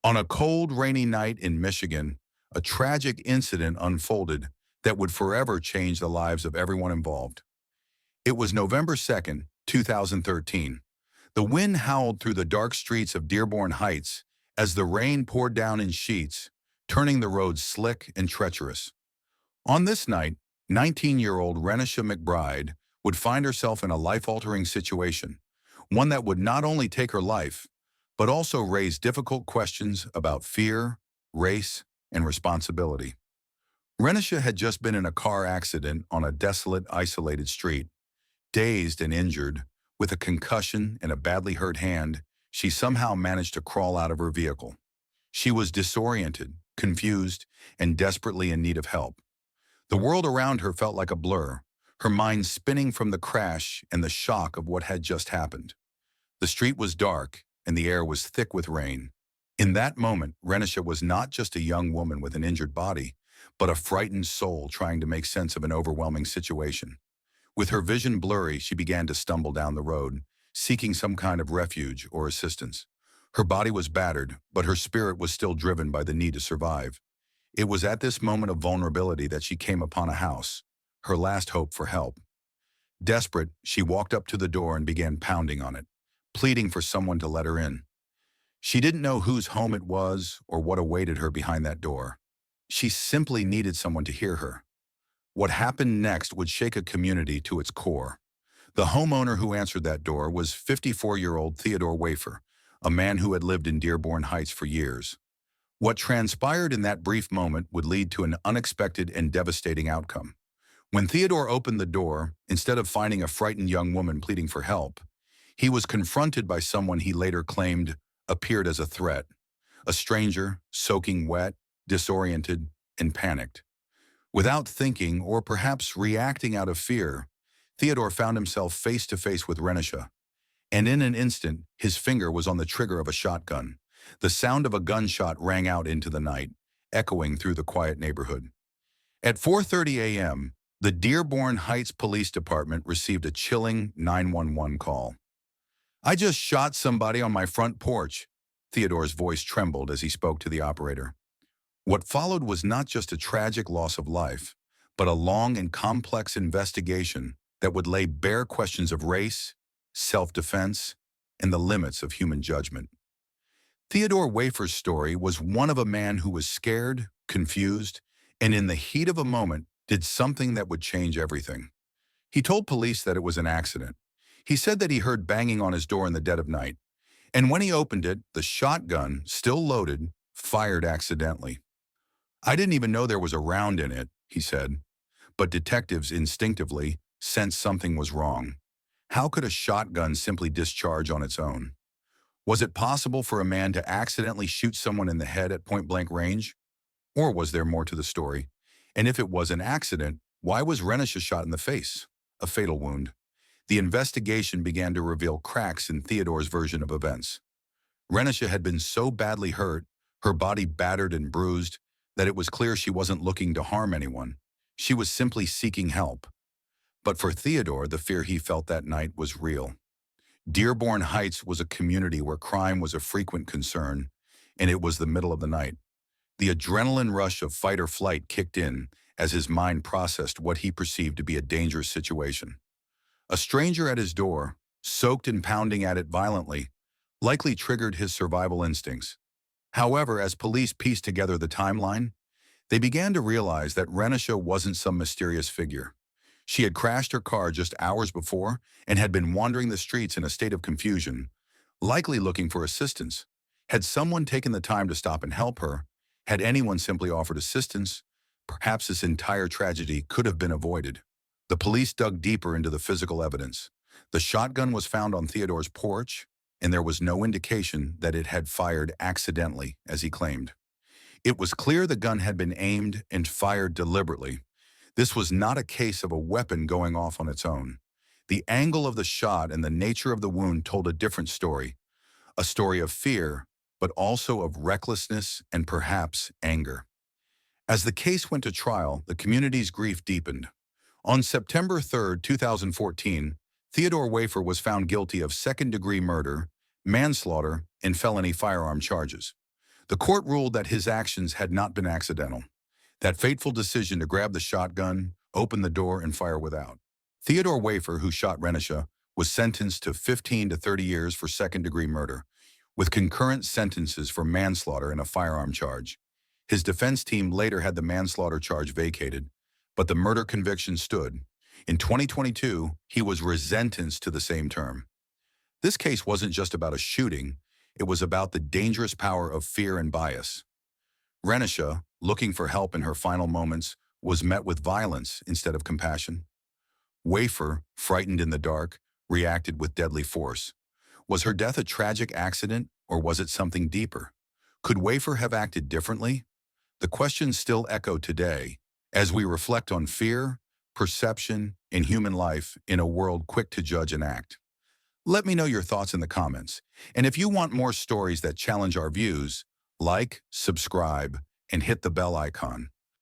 On a cold, rainy night in Michigan, a tragic incident unfolded that would forever change the lives of everyone involved. It was November 2nd, 2013. The wind howled through the dark streets of Dearborn Heights as the rain poured down in sheets, turning the roads slick and treacherous. On this night, 19-year-old Renisha McBride would find herself in a life-altering situation, one that would not only take her life, but also raise difficult questions about fear, race, and responsibility. Renisha had just been in a car accident on a desolate, isolated street. Dazed and injured, with a concussion and a badly hurt hand, she somehow managed to crawl out of her vehicle. She was disoriented, confused, and desperately in need of help. The world around her felt like a blur, her mind spinning from the crash and the shock of what had just happened. The street was dark, and the air was thick with rain. In that moment, Renisha was not just a young woman with an injured body, but a frightened soul trying to make sense of an overwhelming situation. With her vision blurry, she began to stumble down the road, seeking some kind of refuge or assistance. Her body was battered, but her spirit was still driven by the need to survive. It was at this moment of vulnerability that she came upon a house, her last hope for help. Desperate, she walked up to the door and began pounding on it, pleading for someone to let her in. She didn't know whose home it was or what awaited her behind that door. She simply needed someone to hear her. What happened next would shake a community to its core. The homeowner who answered that door was 54-year-old Theodore Wafer, a man who had lived in Dearborn Heights for years. What transpired in that brief moment would lead to an unexpected and devastating outcome. When Theodore opened the door, instead of finding a frightened young woman pleading for help, he was confronted by someone he later claimed appeared as a threat, a stranger, soaking wet, disoriented, and panicked. Without thinking or perhaps reacting out of fear, Theodore found himself face to face with Renisha, and in an instant, his finger was on the trigger of a shotgun. The sound of a gunshot rang out into the night, echoing through the quiet neighborhood. At 4:30 a.m., the Dearborn Heights Police Department received a chilling 911 call. "I just shot somebody on my front porch." Theodore's voice trembled as he spoke to the operator. What followed was not just a tragic loss of life, but a long and complex investigation that would lay bare questions of race, self-defense, and the limits of human judgment. Theodore Wafer's story was one of a man who was scared, confused, and in the heat of a moment did something that would change everything. He told police that it was an accident. He said that he heard banging on his door in the dead of night, and when he opened it, the shotgun, still loaded, fired accidentally. "I didn't even know there was a round in it," he said, but detectives instinctively sensed something was wrong. How could a shotgun simply discharge on its own? Was it possible for a man to accidentally shoot someone in the head at point-blank range? Or was there more to the story? And if it was an accident, why was Renisha shot in the face? A fatal wound. The investigation began to reveal cracks in Theodore's version of events. Renisha had been so badly hurt, her body battered and bruised, that it was clear she wasn't looking to harm anyone. She was simply seeking help. But for Theodore, the fear he felt that night was real. Dearborn Heights was a community where crime was a frequent concern, and it was the middle of the night. The adrenaline rush of fight or flight kicked in as his mind processed what he perceived to be a dangerous situation. A stranger at his door, soaked and pounding at it violently, likely triggered his survival instincts. However, as police pieced together the timeline, they began to realize that Renisha wasn't some mysterious figure. She had crashed her car just hours before and had been wandering the streets in a state of confusion, likely looking for assistance. Had someone taken the time to stop and help her, had anyone simply offered assistance, perhaps this entire tragedy could have been avoided. The police dug deeper into the physical evidence. The shotgun was found on Theodore's porch, and there was no indication that it had fired accidentally, as he claimed. It was clear the gun had been aimed and fired deliberately. This was not a case of a weapon going off on its own. The angle of the shot and the nature of the wound told a different story, a story of fear, but also of recklessness and perhaps anger. As the case went to trial, the community's grief deepened. On September 3, 2014, Theodore Wafer was found guilty of second-degree murder, manslaughter, and felony firearm charges. The court ruled that his actions had not been accidental. That fateful decision to grab the shotgun, open the door, and fire without. Theodore Wafer, who shot Renisha, was sentenced to 15 to 30 years for second-degree murder, with concurrent sentences for manslaughter and a firearm charge. His defense team later had the manslaughter charge vacated, but the murder conviction stood. In 2022, he was resentenced to the same term. This case wasn't just about a shooting, it was about the dangerous power of fear and bias. Renisha, looking for help in her final moments, was met with violence instead of compassion. Wafer, frightened in the dark, reacted with deadly force. Was her death a tragic accident, or was it something deeper? Could Wafer have acted differently? The questions still echo today as we reflect on fear, perception, and human life in a world quick to judge and act. Let me know your thoughts in the comments. And if you want more stories that challenge our views, like, subscribe, and hit the bell icon.